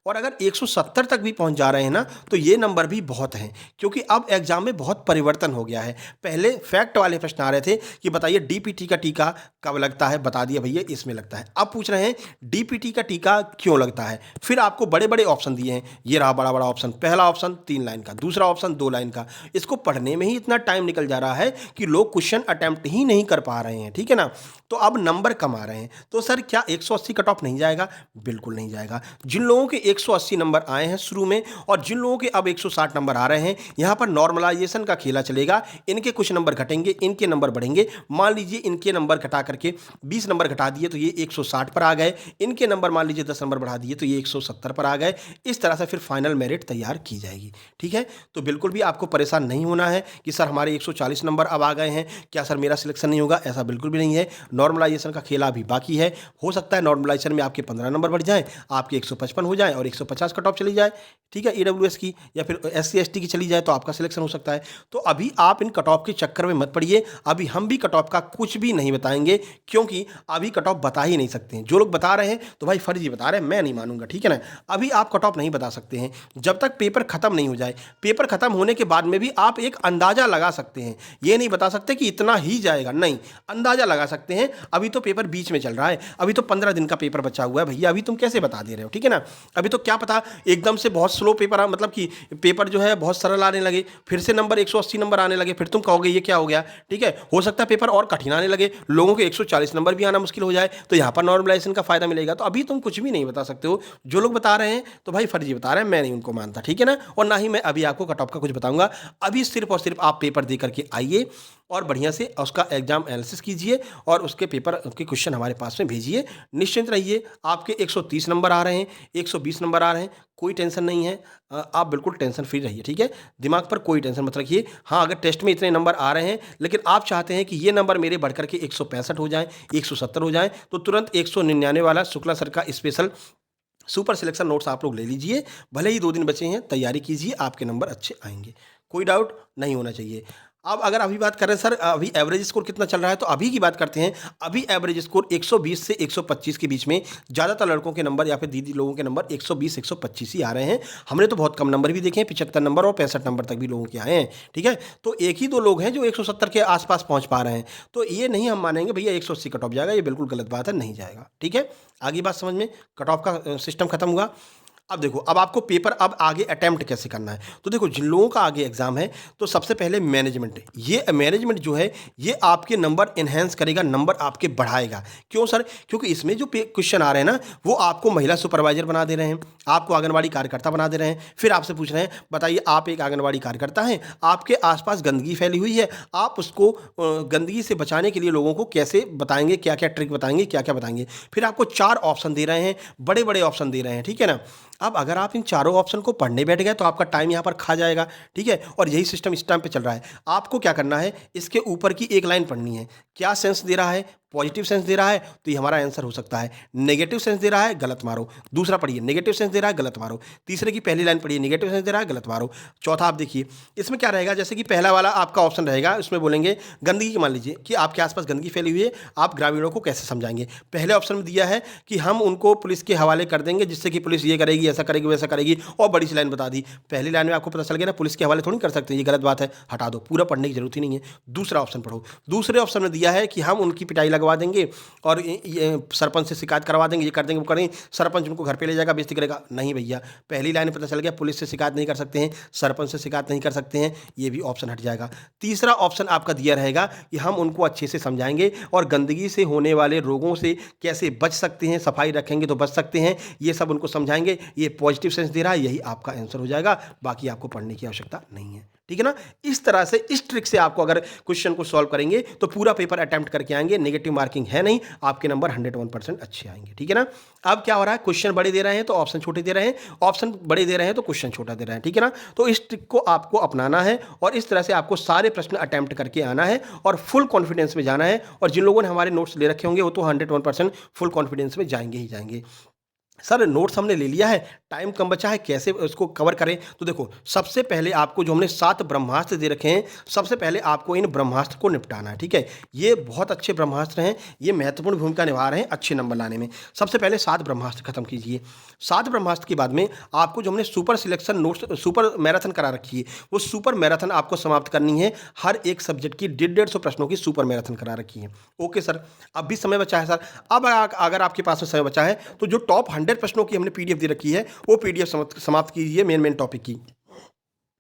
और अगर 170 तक भी पहुंच जा रहे हैं ना, तो ये नंबर भी बहुत हैं, क्योंकि अब एग्जाम में बहुत परिवर्तन हो गया है। पहले फैक्ट वाले प्रश्न आ रहे थे कि बताइए डीपीटी का टीका कब लगता है, बता दिया भैया इसमें लगता है। अब पूछ रहे हैं डीपीटी का टीका क्यों लगता है, फिर आपको बड़े बड़े ऑप्शन दिए हैं। ये रहा बड़ा बड़ा ऑप्शन, पहला ऑप्शन 3 लाइन का, दूसरा ऑप्शन 2 लाइन का। इसको पढ़ने में ही इतना टाइम निकल जा रहा है कि लोग क्वेश्चन अटेम्प्ट ही नहीं कर पा रहे हैं, ठीक है ना। तो अब नंबर कम आ रहे हैं, तो सर क्या 180 कट ऑफ नहीं जाएगा? बिल्कुल नहीं जाएगा। जिन लोगों के 180 नंबर आए हैं शुरू में और जिन लोगों के अब 160 नंबर आ रहे हैं, यहां पर नॉर्मलाइजेशन का खेला चलेगा। इनके कुछ नंबर घटेंगे, इनके नंबर बढ़ेंगे। मान लीजिए इनके नंबर घटा करके 20 नंबर घटा दिए तो ये 160 पर आ गए, इनके नंबर मान लीजिए 10 नंबर बढ़ा दिए तो ये 170 पर आ गए। इस तरह से फिर फाइनल मेरिट तैयार की जाएगी, ठीक है। तो बिल्कुल भी आपको परेशान नहीं होना है कि सर हमारे 140 नंबर अब आ गए हैं, क्या सर मेरा सिलेक्शन नहीं होगा? ऐसा बिल्कुल भी नहीं है। नॉर्मलाइजेशन का खेला अभी बाकी है। हो सकता है नॉर्मलाइजेशन में आपके 15 नंबर बढ़ जाएं, आपके 155 हो जाए और 150 कट ऑफ चली जाए, ठीक है, ईडब्ल्यूएस की या फिर एससी एसटी की चली जाए तो आपका सिलेक्शन हो सकता है। तो अभी आप इन कट ऑफ के चक्कर में मत पड़िए। अभी हम भी कट ऑफ का कुछ भी नहीं बताएंगे, क्योंकि अभी कट ऑफ बता ही नहीं सकते हैं। जो लोग बता रहे हैं तो भाई फर्जी बता रहे हैं, मैं नहीं मानूंगा, ठीक है ना। अभी आप कट ऑफ नहीं बता सकते हैं जब तक पेपर खत्म नहीं हो जाए। पेपर खत्म होने के बाद में भी आप एक अंदाजा लगा सकते हैं, ये नहीं बता सकते कि इतना ही जाएगा, नहीं, अंदाजा लगा सकते हैं। अभी तो पेपर बीच में चल रहा है, अभी तो 15 दिन का पेपर बचा हुआ है भैया, अभी तुम कैसे बता दे रहे हो, ठीक है ना। अभी तो क्या पता एकदम से बहुत स्लो पेपर मतलब कि पेपर जो है बहुत सरल आने लगे, फिर से नंबर 180 नंबर आने लगे, फिर तुम कहोगे ये क्या हो गया, ठीक है। हो सकता है पेपर और कठिन आने लगे, लोगों के 140 नंबर भी आना मुश्किल हो जाए, तो यहाँ पर नॉर्मलाइजेशन का फायदा मिलेगा। तो अभी तुम कुछ भी नहीं बता सकते हो। जो लोग बता रहे हैं तो भाई फर्जी बता रहे हैं, मैं नहीं उनको मानता, ठीक है ना। और ना ही मैं अभी आपको कट ऑफ का कुछ बताऊंगा। अभी सिर्फ और सिर्फ आप पेपर दे करके आइए और बढ़िया से उसका एग्जाम एनालिसिस कीजिए और उसके पेपर के क्वेश्चन हमारे पास में भेजिए। निश्चिंत रहिए, आपके 130 नंबर आ रहे हैं, 120 नंबर आ रहे हैं, कोई टेंशन नहीं है। आप बिल्कुल टेंशन फ्री रहिए, ठीक है। दिमाग पर कोई टेंशन मत रखिए। हाँ, अगर टेस्ट में इतने नंबर आ रहे हैं लेकिन आप चाहते हैं कि ये नंबर मेरे बढ़कर के 165 हो जाए, 170 हो जाए, तो तुरंत 199 वाला शुक्ला सर का स्पेशल सुपर सिलेक्शन नोट्स आप लोग ले लीजिए। भले ही 2 दिन बचे हैं, तैयारी कीजिए, आपके नंबर अच्छे आएंगे, कोई डाउट नहीं होना चाहिए। अब अगर अभी बात करें सर अभी एवरेज स्कोर कितना चल रहा है, तो अभी की बात करते हैं। अभी एवरेज स्कोर 120 से 125 के बीच में, ज़्यादातर लड़कों के नंबर या फिर दीदी लोगों के नंबर 120 125 ही आ रहे हैं। हमने तो बहुत कम नंबर भी देखे हैं, 75 नंबर और 65 नंबर तक भी लोगों के आए हैं, ठीक है। तो एक ही दो लोग हैं जो 170 के आसपास पहुंच पा रहे हैं। तो ये नहीं हम मानेंगे भैया 180 कट ऑफ जाएगा, ये बिल्कुल गलत बात है, नहीं जाएगा, ठीक है। आगे बात समझ में, कट ऑफ का सिस्टम खत्म हुआ। अब देखो, अब आपको पेपर अब आगे अटेम्प्ट कैसे करना है। तो देखो, जिन लोगों का आगे एग्जाम है तो सबसे पहले मैनेजमेंट, ये मैनेजमेंट जो है ये आपके नंबर इन्हेंस करेगा, नंबर आपके बढ़ाएगा। क्यों सर? क्योंकि इसमें जो क्वेश्चन आ रहे हैं ना, वो आपको महिला सुपरवाइजर बना दे रहे हैं, आपको आंगनबाड़ी कार्यकर्ता बना दे रहे हैं। फिर आपसे पूछ रहे हैं बताइए आप एक आंगनबाड़ी कार्यकर्ता हैं, आपके आसपास गंदगी फैली हुई है, आप उसको गंदगी से बचाने के लिए लोगों को कैसे बताएंगे, क्या क्या ट्रिक बताएंगे, क्या क्या बताएंगे। फिर आपको 4 ऑप्शन दे रहे हैं, बड़े बड़े ऑप्शन दे रहे हैं, ठीक है ना। अब अगर आप इन चारों ऑप्शन को पढ़ने बैठ गए तो आपका टाइम यहाँ पर खा जाएगा, ठीक है। और यही सिस्टम इस टाइम पे चल रहा है। आपको क्या करना है, इसके ऊपर की एक लाइन पढ़नी है। क्या सेंस दे रहा है? पॉजिटिव सेंस दे रहा है तो ये हमारा आंसर हो सकता है। नेगेटिव सेंस दे रहा है, गलत मारो। दूसरा पढ़िए, नेगेटिव सेंस दे रहा है, गलत मारो। तीसरे की पहली लाइन पढ़िए, नेगेटिव सेंस दे रहा है, गलत मारो। चौथा आप देखिए, इसमें क्या रहेगा, जैसे कि पहला वाला आपका ऑप्शन रहेगा, उसमें बोलेंगे गंदगी की, मान लीजिए कि आपके आसपास गंदगी फैली हुई है, आप ग्रामीणों को कैसे समझाएंगे। पहले ऑप्शन में दिया है कि हम उनको पुलिस के हवाले कर देंगे, जिससे कि पुलिस ये करेगी, ऐसा करेगी, वैसा करेगी, और बड़ी सी लाइन बता दी। पहली लाइन में आपको पता चल गया ना, पुलिस के हवाले थोड़ी कर सकते हैं, ये गलत बात है, हटा दो, पूरा पढ़ने की जरूरत ही नहीं है। दूसरा ऑप्शन पढ़ो। दूसरे ऑप्शन में दिया है कि हम उनकी पिटाई लगवा देंगे और ये सरपंच से शिकायत करवा देंगे, ये कर देंगे, वो करेंगे, सरपंच उनको घर पे ले जाएगा, बेइज्जती करेगा। नहीं भैया, पहली लाइन में पता चल गया, पुलिस से शिकायत नहीं कर सकते हैं, सरपंच से शिकायत नहीं कर सकते हैं, ये भी ऑप्शन हट जाएगा। तीसरा ऑप्शन आपका दिया रहेगा कि हम उनको अच्छे से समझाएंगे और गंदगी से होने वाले रोगों से कैसे बच सकते हैं, सफाई रखेंगे तो बच सकते हैं, ये सब उनको समझाएंगे। ये पॉजिटिव सेंस दे रहा है, यही आपका आंसर हो जाएगा, बाकी आपको पढ़ने की आवश्यकता नहीं है, ठीक है ना। इस तरह से, इस ट्रिक से आपको अगर क्वेश्चन को सॉल्व करेंगे तो पूरा पेपर अटेम्प्ट करके आएंगे। नेगेटिव मार्किंग है नहीं, आपके नंबर 101% अच्छे आएंगे, ठीक है ना। अब क्या हो रहा है, क्वेश्चन बड़े दे रहे हैं तो ऑप्शन छोटे दे रहे हैं, ऑप्शन बड़े दे रहे हैं तो क्वेश्चन छोटा दे रहे हैं, ठीक है ना। तो इस ट्रिक को आपको अपनाना है और इस तरह से आपको सारे प्रश्न अटेम्प्ट करके आना है और फुल कॉन्फिडेंस में जाना है। और जिन लोगों ने हमारे नोट्स ले रखे होंगे वो तो 101% फुल कॉन्फिडेंस में जाएंगे ही जाएंगे। सर नोट्स हमने ले लिया है, टाइम कम बचा है, कैसे उसको कवर करें? तो देखो, सबसे पहले आपको जो हमने 7 ब्रह्मास्त्र दे रखे हैं, सबसे पहले आपको इन ब्रह्मास्त्र को निपटाना है, ठीक है? ये बहुत अच्छे ब्रह्मास्त्र हैं, ये महत्वपूर्ण भूमिका निभा रहे हैं अच्छे नंबर लाने में। सबसे पहले 7 ब्रह्मास्त्र खत्म कीजिए। 7 ब्रह्मास्त्र के बाद में आपको जो हमने super selection notes super marathon करा रखी है, वो सुपर मैराथन आपको समाप्त करनी है। हर एक सब्जेक्ट की 150 प्रश्नों की सुपर मैराथन करा रखी है। ओके सर, अब भी समय बचा है सर। अब अगर आपके पास में समय बचा है, तो जो टॉप 100 प्रश्नों की हमने पीडीएफ दे रखी है, वो पीडीएफ समाप्त कीजिए मेन टॉपिक की।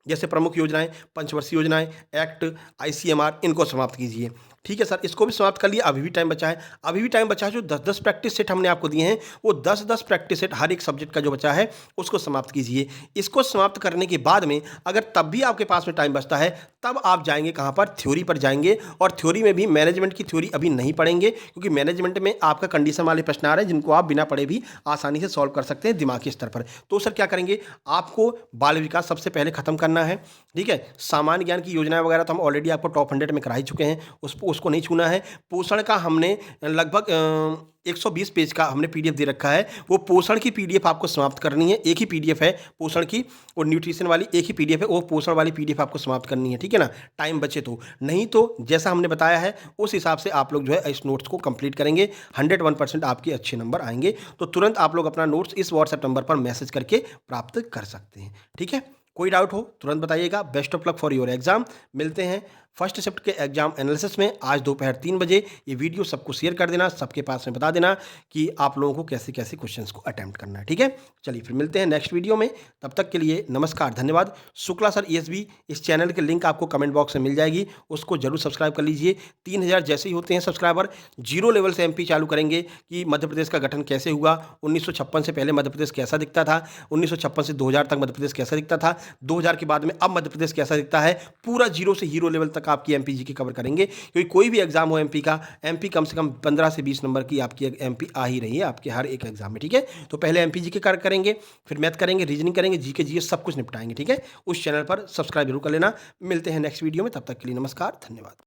जैसे प्रमुख योजनाएं, पंचवर्षीय योजनाएं, एक्ट, आईसीएमआर, इनको समाप्त कीजिए। ठीक है सर, इसको भी समाप्त कर लिया, अभी भी टाइम बचा है। अभी भी टाइम बचा है, जो 10-10 प्रैक्टिस सेट हमने आपको दिए हैं, वो 10-10 प्रैक्टिस सेट हर एक सब्जेक्ट का जो बचा है, उसको समाप्त कीजिए। इसको समाप्त करने के बाद में अगर तब भी आपके पास में टाइम बचता है, तब आप जाएंगे कहाँ पर? थ्योरी पर जाएंगे। और थ्योरी में भी मैनेजमेंट की थ्योरी अभी नहीं पढ़ेंगे, क्योंकि मैनेजमेंट में आपका कंडीशन वाले प्रश्न आ रहे हैं, जिनको आप बिना पढ़े भी आसानी से सॉल्व कर सकते हैं दिमागी स्तर पर। तो सर क्या करेंगे, आपको बाल विकास सबसे पहले खत्म करना है। ठीक है, सामान्य ज्ञान की योजनाएं वगैरह तो हम ऑलरेडी आपको टॉप 100 में करा ही चुके हैं, उसको नहीं छूना है। पोषण का हमने लगभग 120 पेज का हमने पीडीएफ दे रखा है, वो पोषण की पीडीएफ आपको समाप्त करनी है। एक ही पीडीएफ है पोषण की, और न्यूट्रिशन वाली एक ही पीडीएफ है, वो पोषण वाली पीडीएफ आपको समाप्त करनी है। ठीक है ना, टाइम बचे तो। नहीं तो जैसा हमने बताया है, उस हिसाब से आप लोग जो है इस नोट्स को कंप्लीट करेंगे, 101% आपके अच्छे नंबर आएंगे। तो तुरंत आप लोग अपना नोट्स इस व्हाट्सएप नंबर पर मैसेज करके प्राप्त कर सकते हैं। ठीक है, कोई डाउट हो तुरंत बताइएगा। Best of luck for your exam. मिलते हैं फर्स्ट शिफ्ट के एग्जाम एनालिसिस में आज दोपहर 3 बजे। ये वीडियो सबको शेयर कर देना, सबके पास में बता देना कि आप लोगों को कैसे कैसे क्वेश्चंस को अटेम्प्ट करना है। ठीक है, चलिए फिर मिलते हैं नेक्स्ट वीडियो में। तब तक के लिए नमस्कार, धन्यवाद। शुक्ला सर ESB, इस चैनल के लिंक आपको कमेंट बॉक्स में मिल जाएगी, उसको जरूर सब्सक्राइब कर लीजिए। 3000 जैसे ही होते हैं सब्सक्राइबर, 0 लेवल से MP चालू करेंगे कि मध्य प्रदेश का गठन कैसे हुआ, 1956 से पहले मध्य प्रदेश कैसा दिखता था, 1956 से 2000 तक मध्य प्रदेश कैसा दिखता था, 2000 के बाद में अब मध्य प्रदेश कैसा दिखता है, पूरा 0 से हीरो लेवल तक आपकी MP जी की कवर करेंगे। क्योंकि कोई भी एग्जाम हो MP का, MP कम से कम 15 से 20 नंबर की आपकी MP आ ही रही है आपके हर एक एग्जाम में। ठीक है, तो पहले MP जी के कार्य करेंगे, फिर मैथ करेंगे, रीजनिंग करेंगे, GK GS सब कुछ निपटाएंगे। ठीक है, उस चैनल पर सब्सक्राइब जरूर कर लेना। मिलते हैं नेक्स्ट वीडियो में, तब तक के लिए नमस्कार, धन्यवाद।